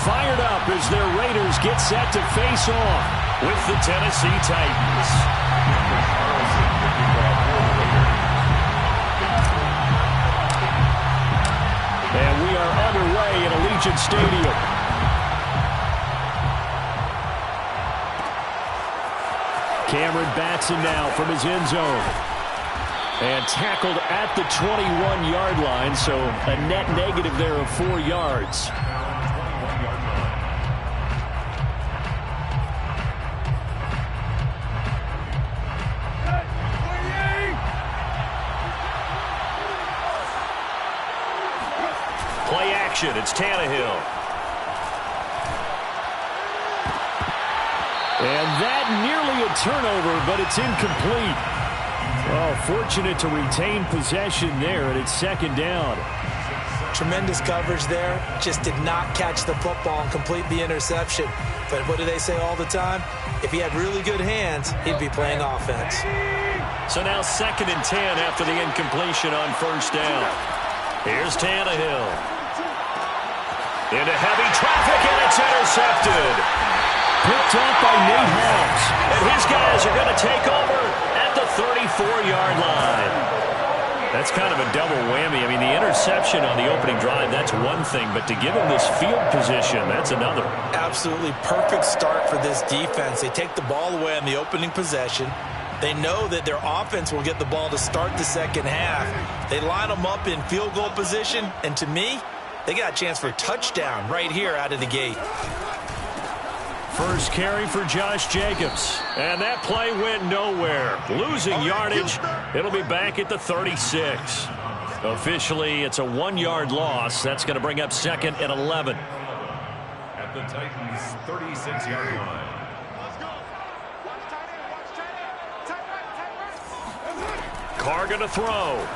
fired up as their Raiders get set to face off with the Tennessee Titans. And we are underway in Allegiant Stadium. Cameron Batson now from his end zone. And tackled at the 21-yard line, so a net negative there of 4 yards. Play action, it's Tannehill. And that nearly a turnover, but it's incomplete. Oh, fortunate to retain possession there, and it's second down. Tremendous coverage there. Just did not catch the football and complete the interception. But what do they say all the time? If he had really good hands, he'd be playing offense. So now 2nd and 10 after the incompletion on first down. Here's Tannehill. Into heavy traffic, and it's intercepted. Picked up by Nate Hobbs. And his guys are going to take over at the 34-yard line. That's kind of a double whammy. I mean, the interception on the opening drive, that's one thing. But to give him this field position, that's another. Absolutely perfect start for this defense. They take the ball away on the opening possession. They know that their offense will get the ball to start the second half. They line them up in field goal position. And to me, they got a chance for a touchdown right here out of the gate. First carry for Josh Jacobs. And that play went nowhere. Losing yardage. It'll be back at the 36. Officially, it's a 1-yard loss. That's going to bring up 2nd and 11. At the Titans' 36-yard line. Carr going to throw.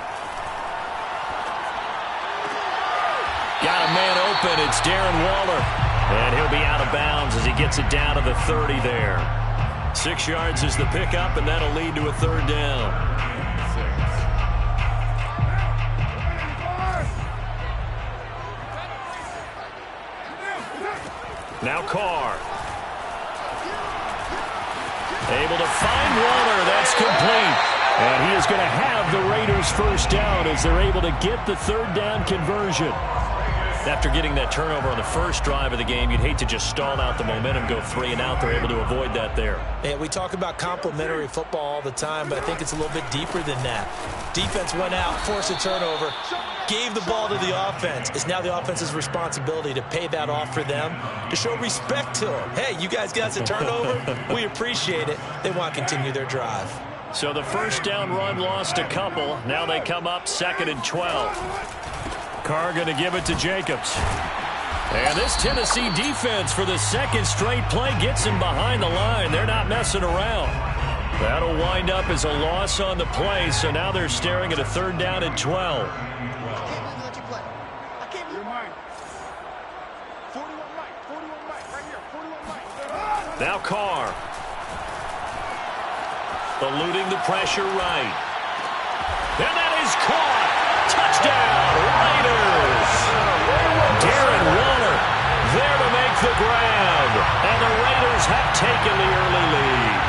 Got a man open. It's Darren Waller. And he'll be out of bounds as he gets it down to the 30 there. 6 yards is the pickup, and that'll lead to a 3rd down. Now Carr. Able to find Waller. That's complete. And he is going to have the Raiders first down as they're able to get the 3rd down conversion. After getting that turnover on the first drive of the game, you'd hate to just stall out the momentum, go 3 and out. They're able to avoid that there. Yeah, we talk about complementary football all the time, but I think it's a little bit deeper than that. Defense went out, forced a turnover, gave the ball to the offense. It's now the offense's responsibility to pay that off for them, to show respect to them. Hey, you guys got us a turnover? We appreciate it. They want to continue their drive. So the first down run lost a couple. Now they come up 2nd and 12. Carr going to give it to Jacobs. And this Tennessee defense for the 2nd straight play gets him behind the line. They're not messing around. That'll wind up as a loss on the play, so now they're staring at a 3rd down and 12. Now Carr. Eluding the pressure right. And that is caught. Touchdown, Raiders. Darren Waller there to make the grab. And the Raiders have taken the early lead.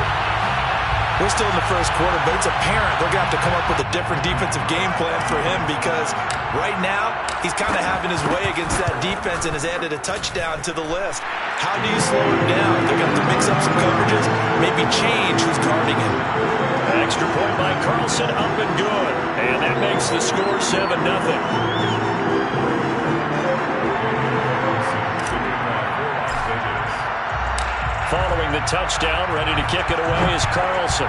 We're still in the first quarter, but it's apparent they're going to have to come up with a different defensive game plan for him because right now he's kind of having his way against that defense and has added a touchdown to the list. How do you slow him down? They're going to have to mix up some coverages, maybe change who's guarding him. Extra point by Carlson, up and good. And that makes the score 7-0. Following the touchdown, ready to kick it away is Carlson.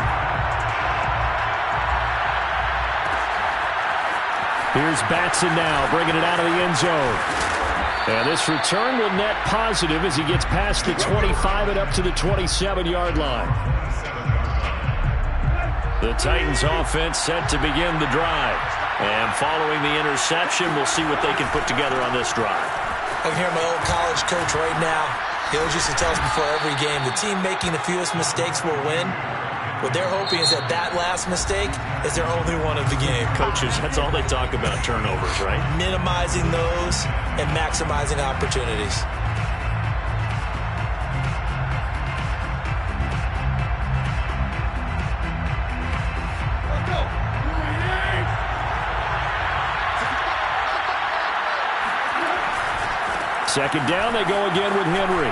Here's Batson now, bringing it out of the end zone. And this return will net positive as he gets past the 25 and up to the 27-yard line. The Titans offense set to begin the drive. And following the interception, we'll see what they can put together on this drive. I can hear my old college coach right now. He always used to tell us before every game, the team making the fewest mistakes will win. What they're hoping is that that last mistake is their only one of the game. Coaches, that's all they talk about, turnovers, right? Minimizing those and maximizing opportunities. Second down, they go again with Henry.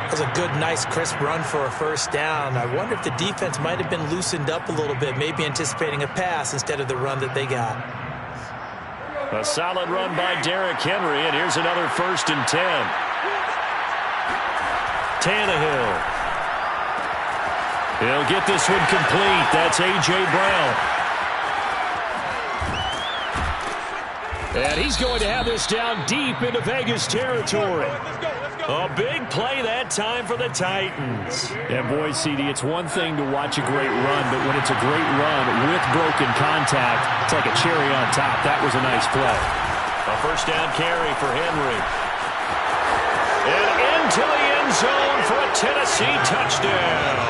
That was a good, nice, crisp run for a first down. I wonder if the defense might have been loosened up a little bit, maybe anticipating a pass instead of the run that they got. A solid run by Derrick Henry, and here's another 1st and 10. Tannehill. He'll get this one complete. That's A.J. Brown. And he's going to have this down deep into Vegas territory. A big play that time for the Titans. Yeah, boy, CD, it's one thing to watch a great run, but when it's a great run with broken contact, it's like a cherry on top. That was a nice play. A first down carry for Henry. And into the end zone for a Tennessee touchdown.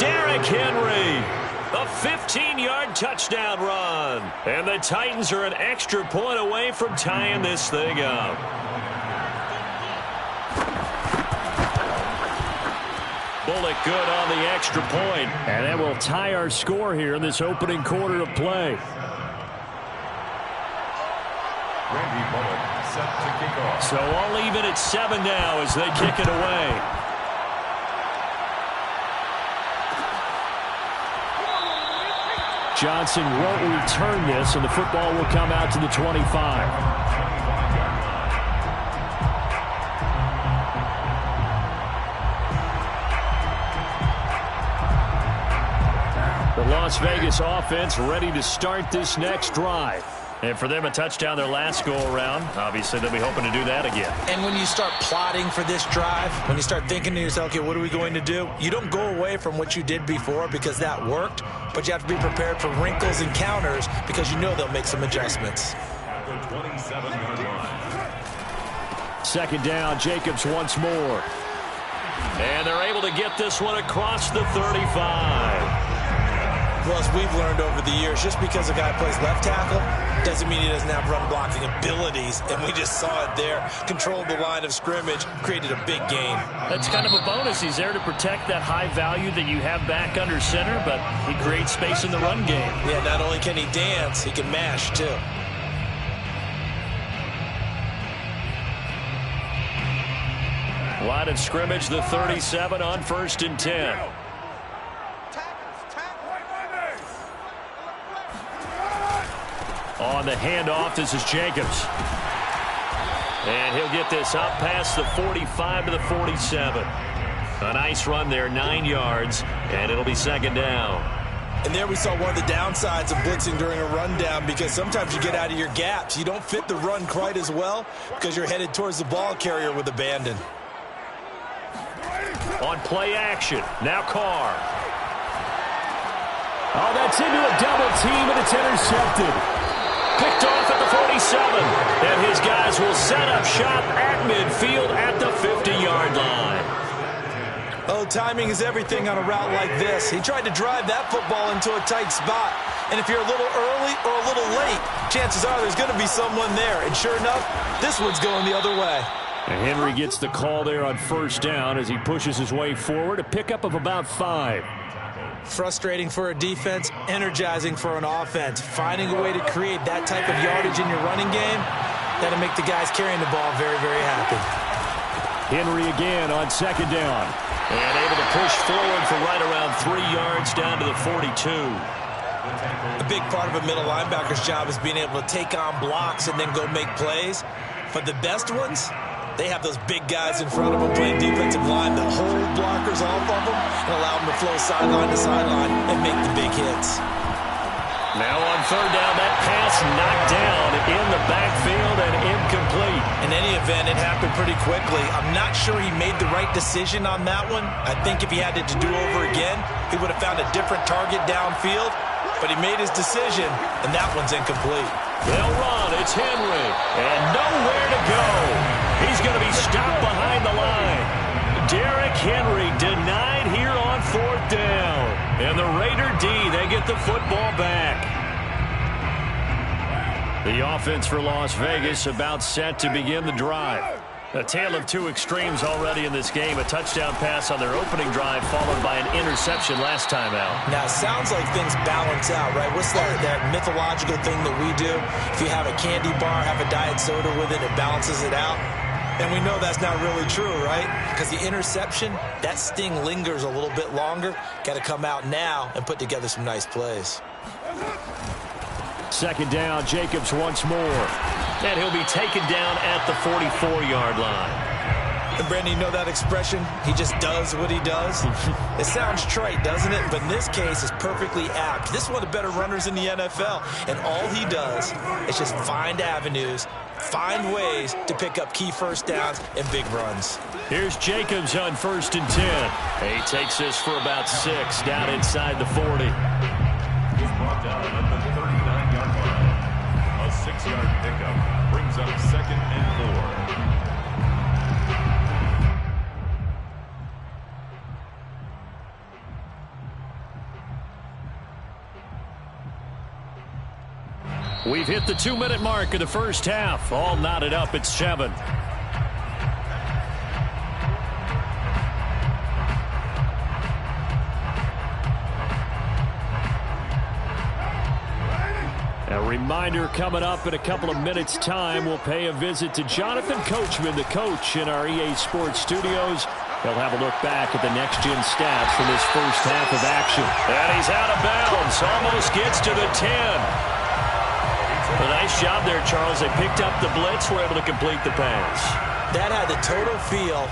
Derrick Henry. A 15-yard touchdown run. And the Titans are an extra point away from tying this thing up. Bullock good on the extra point. And that will tie our score here in this opening quarter of play. Randy Bullock set to kick off. So all even at 7 now as they kick it away. Johnson won't return this, and the football will come out to the 25. The Las Vegas offense ready to start this next drive. And for them, a touchdown their last go-around. Obviously, they'll be hoping to do that again. And when you start plotting for this drive, when you start thinking to yourself, okay, what are we going to do? You don't go away from what you did before because that worked, but you have to be prepared for wrinkles and counters because you know they'll make some adjustments. At the 27-yard line. Second down, Jacobs once more. And they're able to get this one across the 35. Well, as we've learned over the years, just because a guy plays left tackle doesn't mean he doesn't have run blocking abilities. And we just saw it there. Controlled the line of scrimmage, created a big gain. That's kind of a bonus. He's there to protect that high value that you have back under center, but he creates space in the run game. Yeah, not only can he dance, he can mash, too. Line of scrimmage, the 37 on 1st and 10. On the handoff, this is Jacobs. And he'll get this up past the 45 to the 47. A nice run there, 9 yards, and it'll be second down. And there we saw one of the downsides of blitzing during a rundown because sometimes you get out of your gaps. You don't fit the run quite as well because you're headed towards the ball carrier with abandon. On play action, now Carr. Oh, that's into a double team, and it's intercepted. Picked off at the 47. And his guys will set up shop at midfield at the 50-yard line. Oh, timing is everything on a route like this. He tried to drive that football into a tight spot. And if you're a little early or a little late, chances are there's going to be someone there. And sure enough, this one's going the other way. And Henry gets the call there on first down as he pushes his way forward. A pickup of about 5. Frustrating for a defense, energizing for an offense. Finding a way to create that type of yardage in your running game, that'll make the guys carrying the ball very, very happy. Henry again on second down. And able to push forward for right around 3 yards down to the 42. A big part of a middle linebacker's job is being able to take on blocks and then go make plays. But the best ones, they have those big guys in front of them playing defensive line that hold blockers off of them and allow them to flow sideline to sideline and make the big hits. Now on third down, that pass knocked down in the backfield and incomplete. In any event, it happened pretty quickly. I'm not sure he made the right decision on that one. I think if he had it to do over again, he would have found a different target downfield. But he made his decision, and that one's incomplete. They'll run. It's Henry. And nowhere to go. He's going to be stopped behind the line. Derrick Henry denied here on fourth down. And the Raider D, they get the football back. The offense for Las Vegas about set to begin the drive. A tale of two extremes already in this game. A touchdown pass on their opening drive followed by an interception last time out. Now, it sounds like things balance out, right? What's that mythological thing that we do? If you have a candy bar, have a diet soda with it, it balances it out. And we know that's not really true, right? Because the interception, that sting lingers a little bit longer. Got to come out now and put together some nice plays. Second down, Jacobs once more. And he'll be taken down at the 44-yard line. And Brandon, you know that expression? He just does what he does. It sounds trite, doesn't it? But in this case, it's perfectly apt. This is one of the better runners in the NFL. And all he does is just find avenues, find ways to pick up key first downs and big runs. Here's Jacobs on 1st and 10. He takes this for about 6 down inside the 40. He's brought down at the 39-yard line. A 6-yard pickup brings up 2nd and 4. We've hit the 2-minute mark of the first half. All knotted up at 7. A reminder coming up in a couple of minutes' time. We'll pay a visit to Jonathan Coachman, the coach in our EA Sports studios. He'll have a look back at the next-gen stats from this first half of action. And he's out of bounds. Almost gets to the 10. A nice job there, Charles. They picked up the blitz, were able to complete the pass. That had the total feel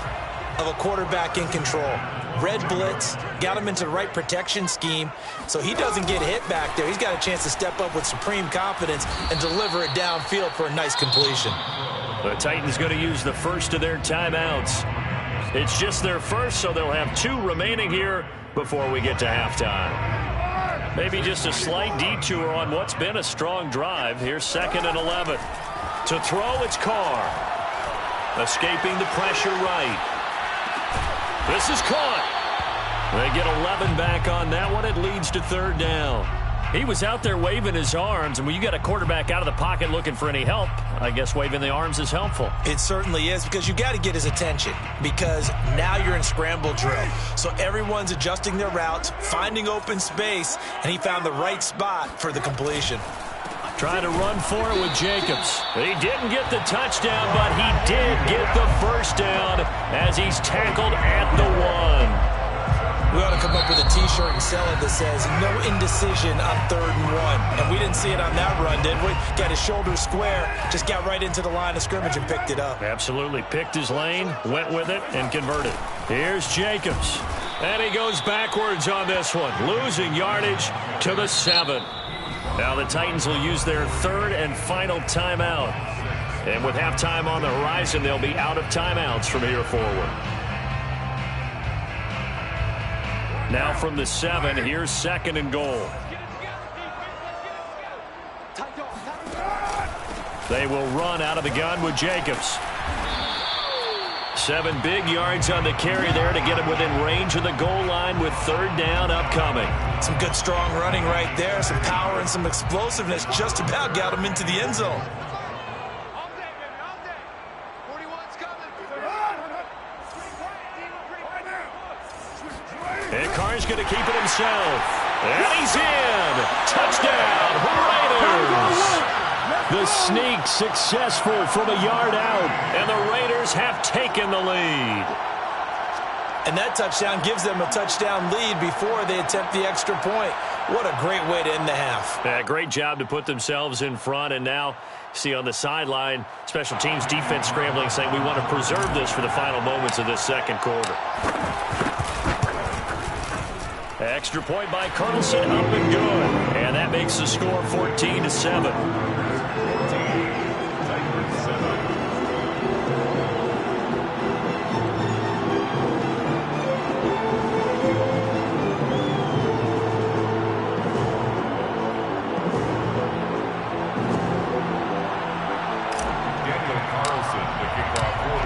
of a quarterback in control. Red blitz, got him into the right protection scheme, so he doesn't get hit back there. He's got a chance to step up with supreme confidence and deliver it downfield for a nice completion. The Titans going to use the first of their timeouts. It's just their first, so they'll have 2 remaining here before we get to halftime. Maybe just a slight detour on what's been a strong drive. Here's 2nd and 11. To throw, it's Carr. Escaping the pressure right. This is caught. They get 11 back on that one. It leads to 3rd down. He was out there waving his arms, and when you got a quarterback out of the pocket looking for any help, I guess waving the arms is helpful. It certainly is, because you got to get his attention, because now you're in scramble drill. So everyone's adjusting their routes, finding open space, and he found the right spot for the completion. Trying to run for it with Jacobs. He didn't get the touchdown, but he did get the first down as he's tackled at the 1. We ought to come up with a T-shirt and sell it that says, no indecision on 3rd and 1. And we didn't see it on that run, did we? Got his shoulders square, just got right into the line of scrimmage and picked it up. Absolutely. Picked his lane, went with it, and converted. Here's Jacobs. And he goes backwards on this one, losing yardage to the 7. Now the Titans will use their 3rd and final timeout. And with halftime on the horizon, they'll be out of timeouts from here forward. Now from the 7, here's 2nd and goal. They will run out of the gun with Jacobs. 7 big yards on the carry there to get him within range of the goal line with 3rd down upcoming. Some good strong running right there, some power and some explosiveness, just about got him into the end zone. And Carr's going to keep it himself. And he's in. Touchdown, Raiders. The sneak successful from a yard out. And the Raiders have taken the lead. And that touchdown gives them a touchdown lead before they attempt the extra point. What a great way to end the half. Yeah, great job to put themselves in front. And now, see on the sideline, special teams defense scrambling, saying we want to preserve this for the final moments of this 2nd quarter. Extra point by Carlson, up and good. And that makes the score 14-7.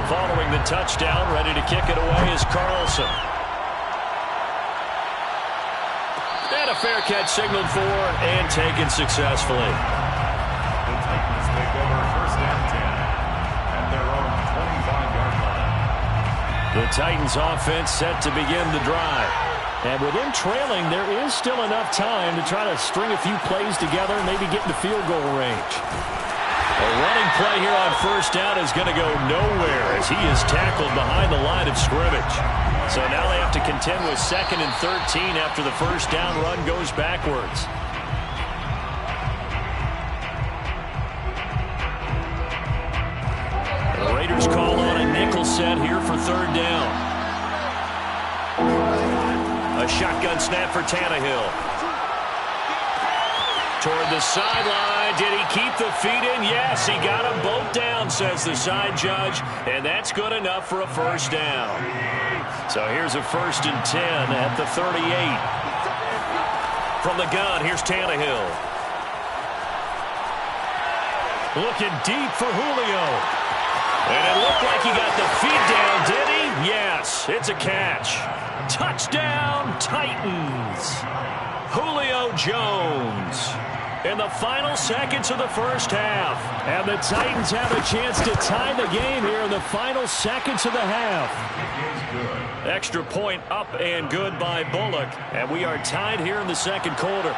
Following the touchdown, ready to kick it away is Carlson. And a fair catch signaled for and taken successfully. The Titans take over 1st and 10 at their own 25-yard The Titans offense set to begin the drive. And with them trailing, there is still enough time to try to string a few plays together and maybe get into field goal range. A running play here on first down is going to go nowhere as he is tackled behind the line of scrimmage. So now they have to contend with 2nd and 13 after the first down run goes backwards. The Raiders call on a nickel set here for 3rd down. A shotgun snap for Tannehill. Toward the sideline. Did he keep the feet in? Yes, he got them both down, says the side judge. And that's good enough for a first down. So here's a 1st and 10 at the 38. From the gun, here's Tannehill. Looking deep for Julio. And it looked like he got the feet down, did he? Yes, it's a catch. Touchdown, Titans. Julio Jones. In the final seconds of the first half. And the Titans have a chance to tie the game here in the final seconds of the half. Extra point up and good by Bullock. And we are tied here in the 2nd quarter.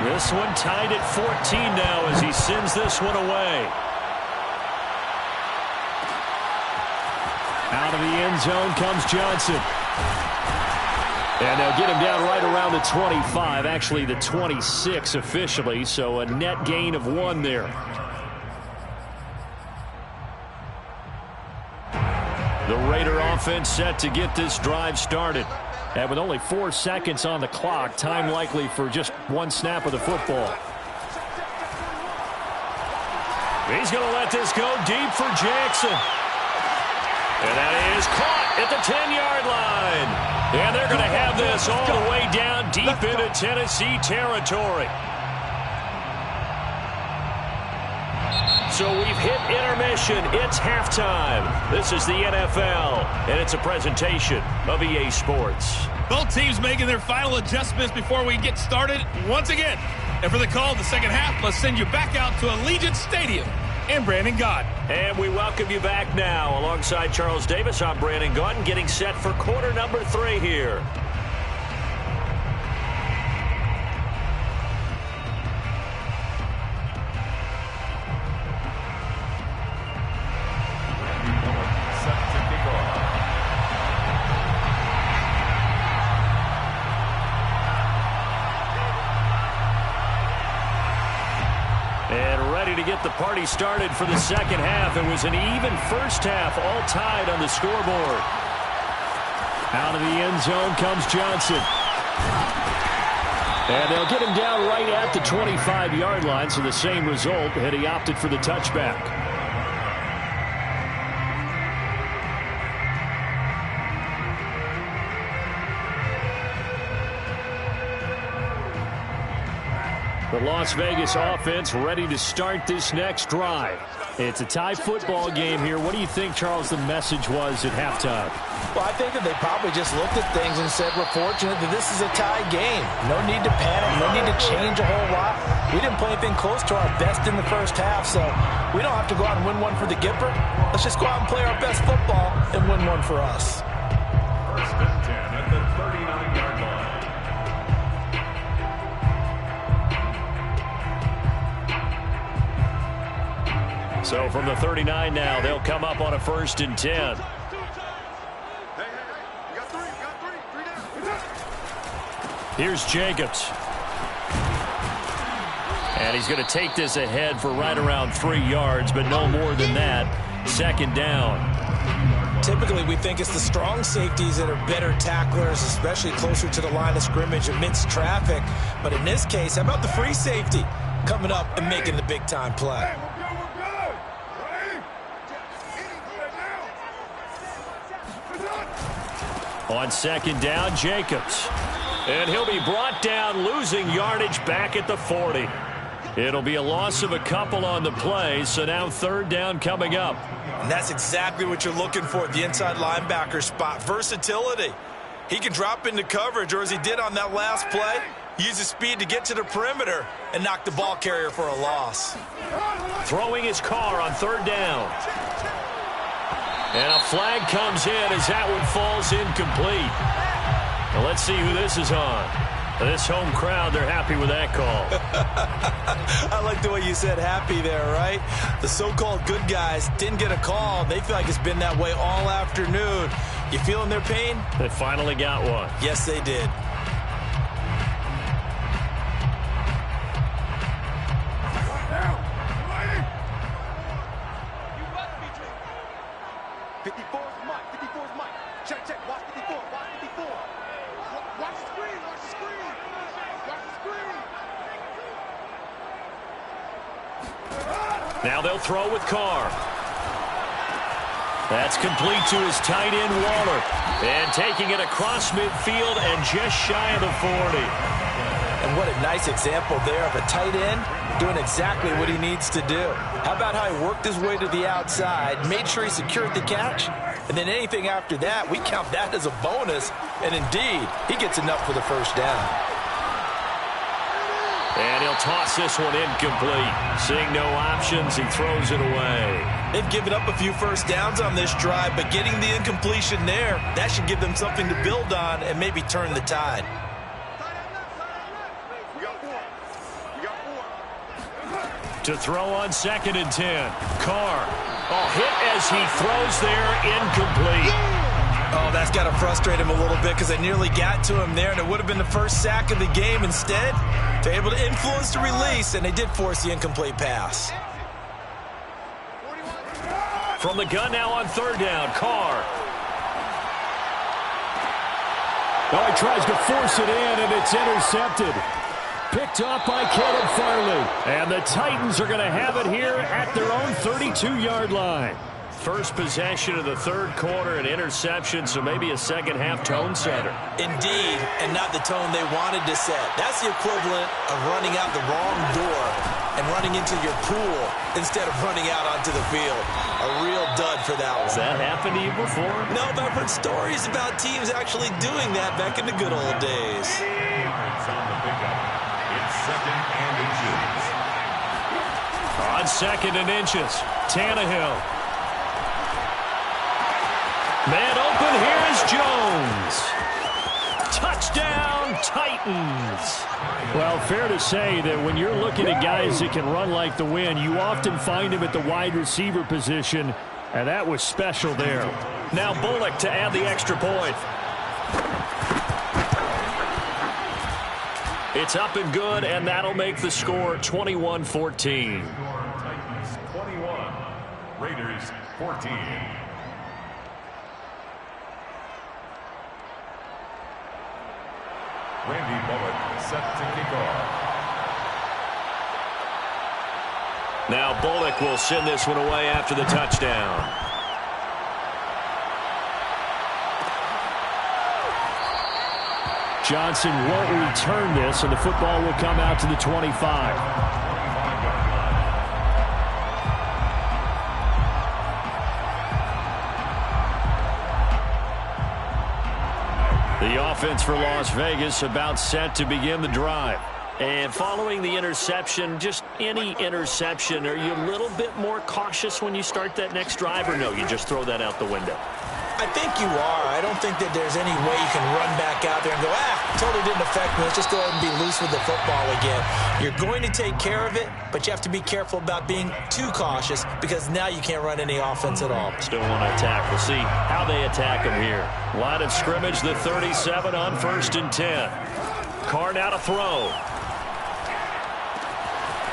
This one tied at 14 now as he sends this one away. Out of the end zone comes Johnson. And they'll get him down right around the 25, actually the 26 officially, so a net gain of 1 there. The Raider offense set to get this drive started. And with only 4 seconds on the clock, time likely for just 1 snap of the football. He's going to let this go deep for Jackson. And that is caught at the 10-yard line. And they're going to have this all the way down deep into Tennessee territory. So we've hit intermission. It's halftime. This is the NFL, and it's a presentation of EA Sports. Both teams making their final adjustments before we get started once again. And for the call of the second half, let's send you back out to Allegiant Stadium and Brandon Gott. And we welcome you back now. Alongside Charles Davis, I'm Brandon Gott, getting set for quarter number 3 here. To get the party started for the second half. It was an even first half, all tied on the scoreboard. Out of the end zone comes Johnson. And they'll get him down right at the 25-yard line, so the same result had he opted for the touchback. The Las Vegas offense ready to start this next drive. It's a tie football game here. What do you think, Charles, the message was at halftime? Well, I think that they probably just looked at things and said, we're fortunate that this is a tie game. No need to panic. No need to change a whole lot. We didn't play anything close to our best in the first half, so we don't have to go out and win one for the Gipper. Let's just go out and play our best football and win one for us. 1st and 10 at the 39-yard line. So from the 39 now, they'll come up on a 1st and 10. Here's Jacobs. And he's going to take this ahead for right around 3 yards, but no more than that. 2nd down. Typically, we think it's the strong safeties that are better tacklers, especially closer to the line of scrimmage amidst traffic. But in this case, how about the free safety coming up and making the big-time play? On 2nd down, Jacobs. And he'll be brought down, losing yardage back at the 40. It'll be a loss of a couple on the play, so now 3rd down coming up. And that's exactly what you're looking for at the inside linebacker spot. Versatility. He can drop into coverage, or as he did on that last play, use his speed to get to the perimeter and knock the ball carrier for a loss. Throwing his car on 3rd down. And a flag comes in as that one falls incomplete. Now let's see who this is on. This home crowd, they're happy with that call. I like the way you said happy there, right? The so-called good guys didn't get a call. They feel like it's been that way all afternoon. You feeling their pain? They finally got one. Yes, they did. Now they'll throw with Carr. That's complete to his tight end, Waller. And taking it across midfield and just shy of the 40. And what a nice example there of a tight end doing exactly what he needs to do. How about how he worked his way to the outside, made sure he secured the catch, and then anything after that, we count that as a bonus. And indeed, he gets enough for the first down. And he'll toss this one incomplete. Seeing no options, he throws it away. They've given up a few first downs on this drive, but getting the incompletion there, that should give them something to build on and maybe turn the tide. To throw on 2nd and 10. Carr. Oh, hit as he throws there, incomplete. Oh, that's got to frustrate him a little bit because they nearly got to him there, and it would have been the first sack of the game. Instead, they're able to influence the release, and they did force the incomplete pass. From the gun now on 3rd down, Carr. Oh, he tries to force it in, and it's intercepted. Picked off by Caleb Farley. And the Titans are going to have it here at their own 32-yard line. First possession of the 3rd quarter, an interception, so maybe a second-half tone setter. Indeed, and not the tone they wanted to set. That's the equivalent of running out the wrong door and running into your pool instead of running out onto the field. A real dud for that one. Has that happened to you before? No, but I've heard stories about teams actually doing that back in the good old days. It's on the pickup. It's 2nd and inches. On 2nd and inches, Tannehill. Man open, here is Jones. Touchdown, Titans. Well, fair to say that when you're looking at guys that can run like the wind, you often find him at the wide receiver position, and that was special there. Now Bullock to add the extra point. It's up and good, and that'll make the score 21-14. Titans 21, Raiders 14. Randy Bullock set to kick off. Now Bullock will send this one away after the touchdown. Johnson won't return this, and the football will come out to the 25. The offense for Las Vegas about set to begin the drive. And following the interception, just any interception, are you a little bit more cautious when you start that next drive, or no, you just throw that out the window? I think you are. I don't think that there's any way you can run back out there and go, totally didn't affect me. Let's just go ahead and be loose with the football again. You're going to take care of it, but you have to be careful about being too cautious because now you can't run any offense at all. Still want to attack. We'll see how they attack them here. Line of scrimmage, the 37 on 1st and 10. Carr now to throw.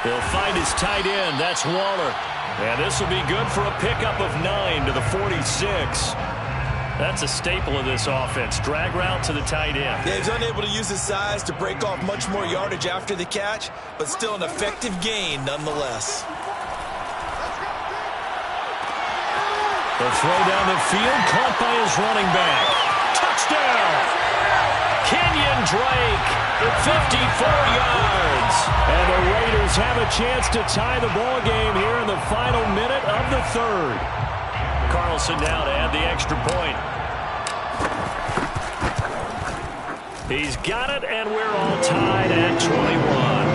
He'll find his tight end. That's Waller. And this will be good for a pickup of 9 to the 46. That's a staple of this offense. Drag route to the tight end. Yeah, he's unable to use his size to break off much more yardage after the catch, but still an effective gain nonetheless. The throw down the field, caught by his running back. Touchdown! Kenyon Drake at 54 yards. And the Raiders have a chance to tie the ball game here in the final minute of the 3rd. Carlson now to add the extra point. He's got it, and we're all tied at 21.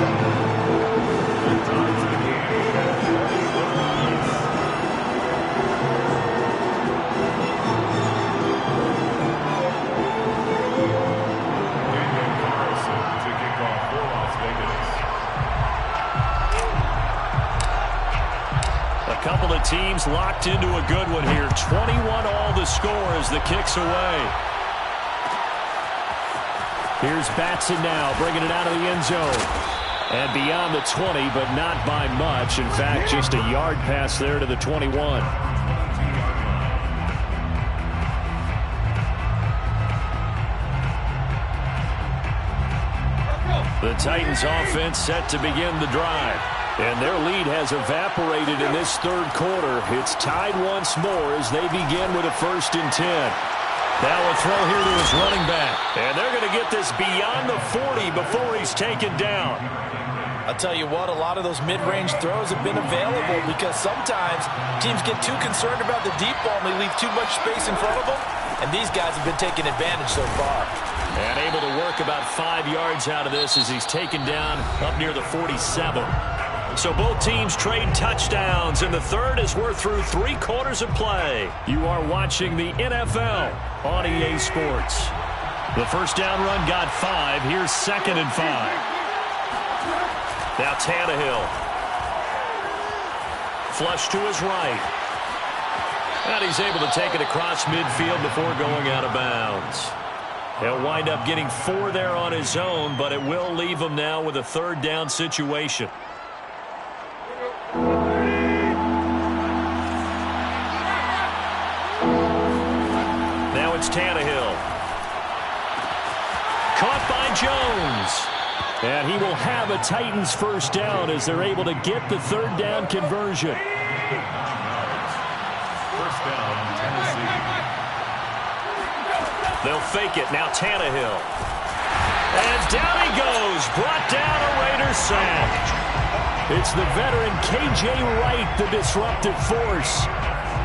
gets locked into a good one here. 21 all the score as the kick's away. Here's Batson now, bringing it out of the end zone. And beyond the 20, but not by much. In fact, just a yard pass there to the 21. The Titans offense set to begin the drive. And their lead has evaporated in this third quarter. It's tied once more as they begin with a 1st and 10. Now a throw here to his running back. And they're going to get this beyond the 40 before he's taken down. I'll tell you what, a lot of those mid-range throws have been available because sometimes teams get too concerned about the deep ball and they leave too much space in front of them. And these guys have been taking advantage so far. And able to work about 5 yards out of this as he's taken down up near the 47. So both teams trade touchdowns, and the third as we're through 3 quarters of play. You are watching the NFL on EA Sports. The first down run got 5. Here's 2nd and 5. Now Tannehill. Flush to his right. And he's able to take it across midfield before going out of bounds. He'll wind up getting 4 there on his own, but it will leave him now with a 3rd down situation. Now it's Tannehill. Caught by Jones. And he will have a Titans 1st down as they're able to get the 3rd down conversion. 1st down, Tennessee. They'll fake it. Now Tannehill. And down he goes. Brought down a Raider sack. It's the veteran K.J. Wright, the disruptive force.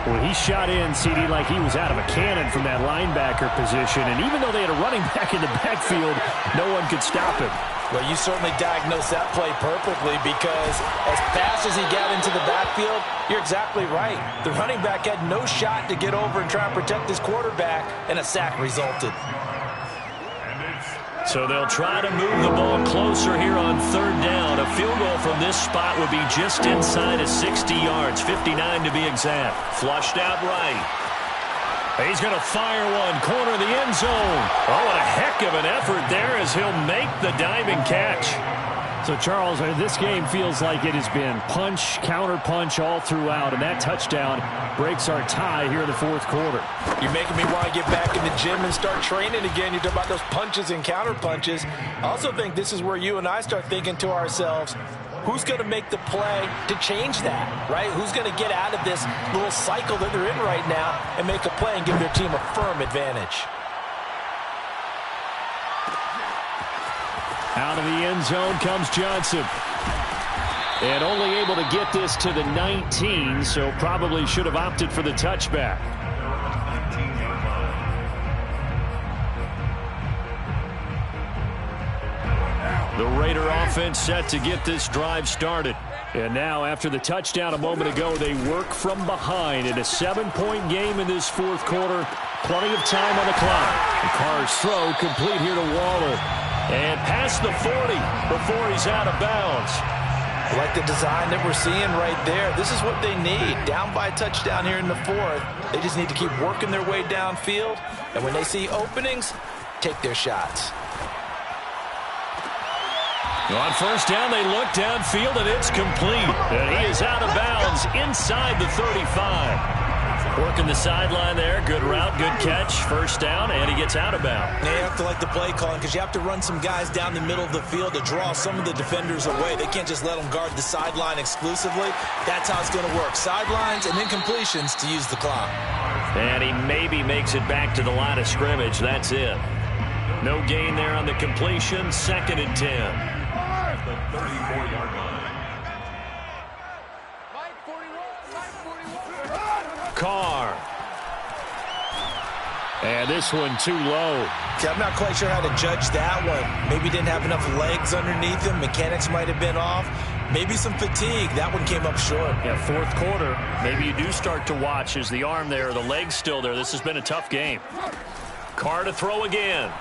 Well, he shot in, CD, like he was out of a cannon from that linebacker position. And even though they had a running back in the backfield, no one could stop him. Well, you certainly diagnosed that play perfectly because as fast as he got into the backfield, you're exactly right. The running back had no shot to get over and try and protect his quarterback, and a sack resulted. So they'll try to move the ball closer here on 3rd down. A field goal from this spot would be just inside of 60 yards, 59 to be exact. Flushed out right. He's going to fire one, corner of the end zone. Oh, and a heck of an effort there as he'll make the diving catch. So, Charles, this game feels like it has been punch, counter-punch all throughout, and that touchdown breaks our tie here in the 4th quarter. You're making me want to get back in the gym and start training again. You're talking about those punches and counter-punches. I also think this is where you and I start thinking to ourselves, who's going to make the play to change that, right? Who's going to get out of this little cycle that they're in right now and make a play and give their team a firm advantage? Out of the end zone comes Johnson. And only able to get this to the 19, so probably should have opted for the touchback. The Raider offense set to get this drive started. And now, after the touchdown a moment ago, they work from behind in a 7-point game in this 4th quarter. Plenty of time on the clock. And Carr's throw complete here to Waller. And past the 40 before he's out of bounds. I like the design that we're seeing right there. This is what they need. Down by a touchdown here in the 4th. They just need to keep working their way downfield. And when they see openings, take their shots. On 1st down, they look downfield, and it's complete. And he is out of bounds inside the 35. Working the sideline there. Good route, good catch. 1st down, and he gets out of bounds. Yeah, you have to like the play calling because you have to run some guys down the middle of the field to draw some of the defenders away. They can't just let them guard the sideline exclusively. That's how it's going to work. Sidelines and then completions to use the clock. And he maybe makes it back to the line of scrimmage. That's it. No gain there on the completion. 2nd and 10. The 34-yard line. Carr. And this one too low. See, I'm not quite sure how to judge that one. Maybe didn't have enough legs underneath him. Mechanics might have been off. Maybe some fatigue. That one came up short. Yeah, 4th quarter. Maybe you do start to watch. Is the arm there, the leg's still there? This has been a tough game. Carr to throw again.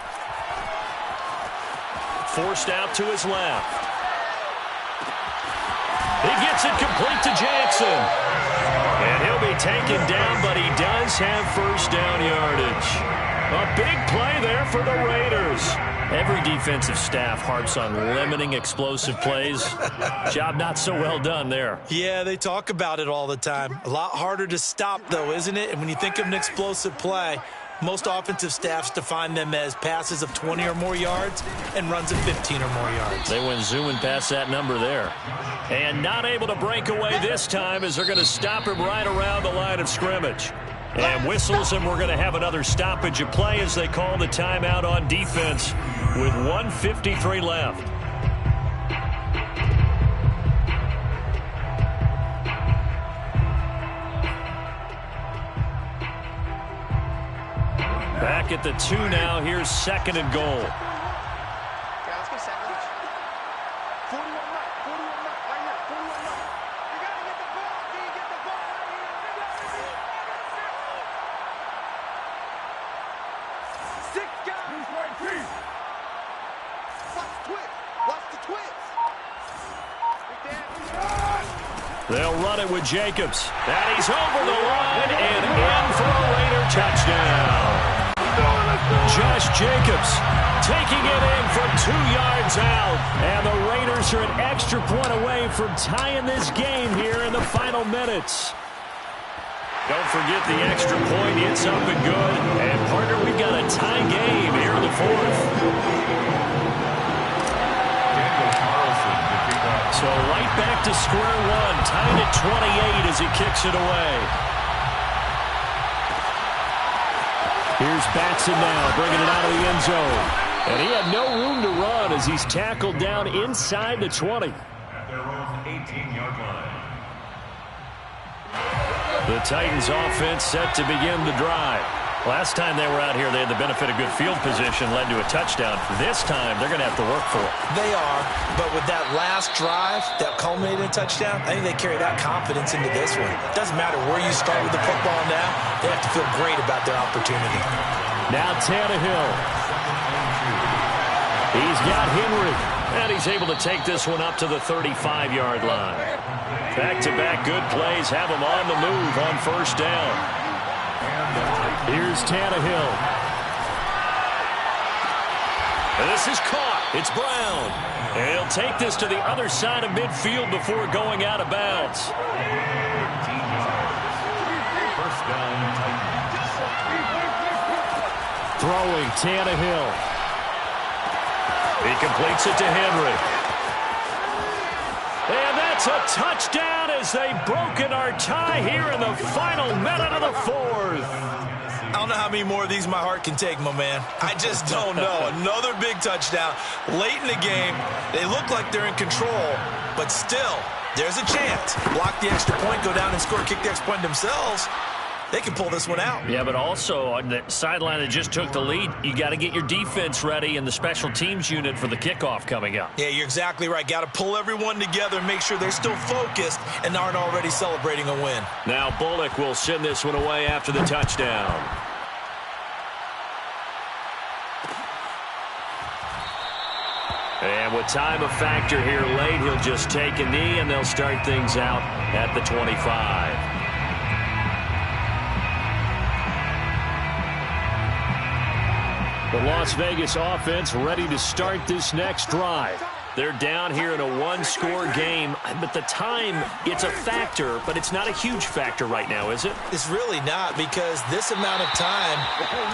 Forced out to his left. He gets it complete to Jackson. And And he'll be taken down, but he does have first down yardage. A big play there for the Raiders. Every defensive staff harps on limiting explosive plays. Job not so well done there. Yeah, they talk about it all the time. A lot harder to stop, though, isn't it? And when you think of an explosive play, most offensive staffs define them as passes of 20 or more yards and runs of 15 or more yards. They went zooming past that number there. And not able to break away this time as they're going to stop him right around the line of scrimmage. And whistles, and we're going to have another stoppage of play as they call the timeout on defense with 1:53 left. Back at the 2 now. Here's 2nd and goal. They'll run it with Jacobs. And he's over the line and in for a Raider touchdown. Josh Jacobs taking it in from 2 yards out. And the Raiders are an extra point away from tying this game here in the final minutes. Don't forget the extra point. It's up and good. And, partner, we've got a tie game here in the 4th. So right back to square one, tied at 28 as he kicks it away. Here's Batson now, bringing it out of the end zone. And he had no room to run as he's tackled down inside the 20. At their own 18-yard line. The Titans offense set to begin the drive. Last time they were out here, they had the benefit of good field position, led to a touchdown. This time, they're going to have to work for it. They are, but with that last drive that culminated in a touchdown, I think they carry that confidence into this one. It doesn't matter where you start with the football now. They have to feel great about their opportunity. Now Tannehill. He's got Henry, and he's able to take this one up to the 35-yard line. Back-to-back good plays have him on the move on first down. Here's Tannehill. And this is caught. It's Brown. And he'll take this to the other side of midfield before going out of bounds. 18 yards. First down, Titans. Throwing Tannehill. He completes it to Henry. And that's a touchdown as they've broken our tie here in the final minute of the 4th. I don't know how many more of these my heart can take, my man. I just don't know. Another big touchdown. Late in the game, they look like they're in control, but still, there's a chance. Block the extra point, go down and score, kick the extra point themselves. They can pull this one out. Yeah, but also on the sideline that just took the lead, you got to get your defense ready and the special teams unit for the kickoff coming up. Yeah, you're exactly right. Got to pull everyone together and make sure they're still focused and aren't already celebrating a win. Now Bullock will send this one away after the touchdown. And with time a factor here late, he'll just take a knee and they'll start things out at the 25. The Las Vegas offense ready to start this next drive. They're down here in a one-score game, but the time, it's a factor, but it's not a huge factor right now, is it? It's really not, because this amount of time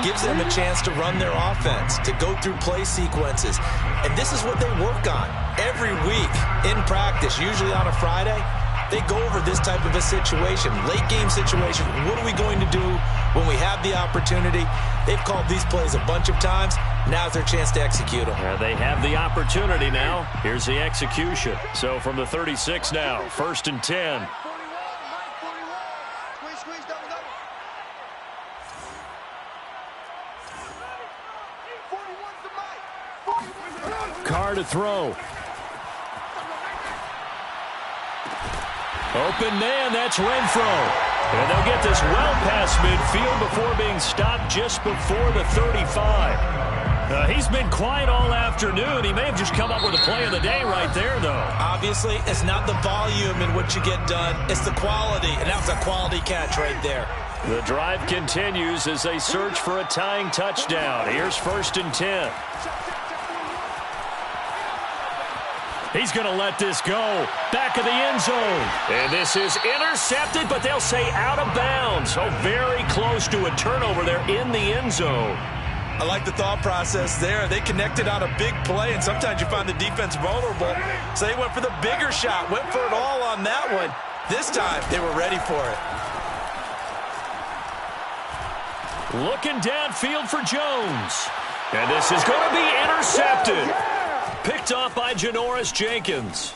gives them a chance to run their offense, to go through play sequences. And this is what they work on every week in practice, usually on a Friday. They go over this type of a situation, late game situation. What are we going to do when we have the opportunity? They've called these plays a bunch of times. Now's their chance to execute them. They have the opportunity now. Here's the execution. So from the 36 now, 1st and 10. Carr to throw. Open man, that's Renfro. And they'll get this well past midfield before being stopped just before the 35. He's been quiet all afternoon. He may have just come up with a play of the day right there, though. Obviously, it's not the volume in what you get done. It's the quality, and that was a quality catch right there. The drive continues as they search for a tying touchdown. Here's 1st and 10. He's going to let this go. Back of the end zone. And this is intercepted, but they'll say out of bounds. So very close to a turnover there in the end zone. I like the thought process there. They connected on a big play, and sometimes you find the defense vulnerable. So they went for the bigger shot, went for it all on that one. This time, they were ready for it. Looking downfield for Jones. And this is going to be intercepted. Picked off by Janoris Jenkins.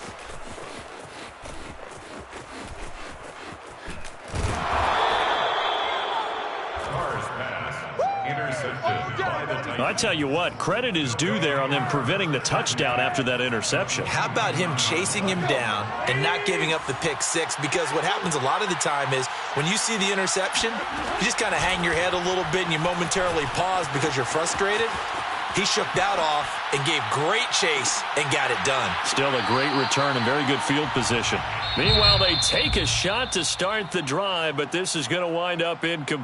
I tell you what, credit is due there on them preventing the touchdown after that interception. How about him chasing him down and not giving up the pick six? Because what happens a lot of the time is when you see the interception, you just kind of hang your head a little bit and you momentarily pause because you're frustrated. He shook that off and gave great chase and got it done. Still a great return and very good field position. Meanwhile, they take a shot to start the drive, but this is going to wind up incomplete.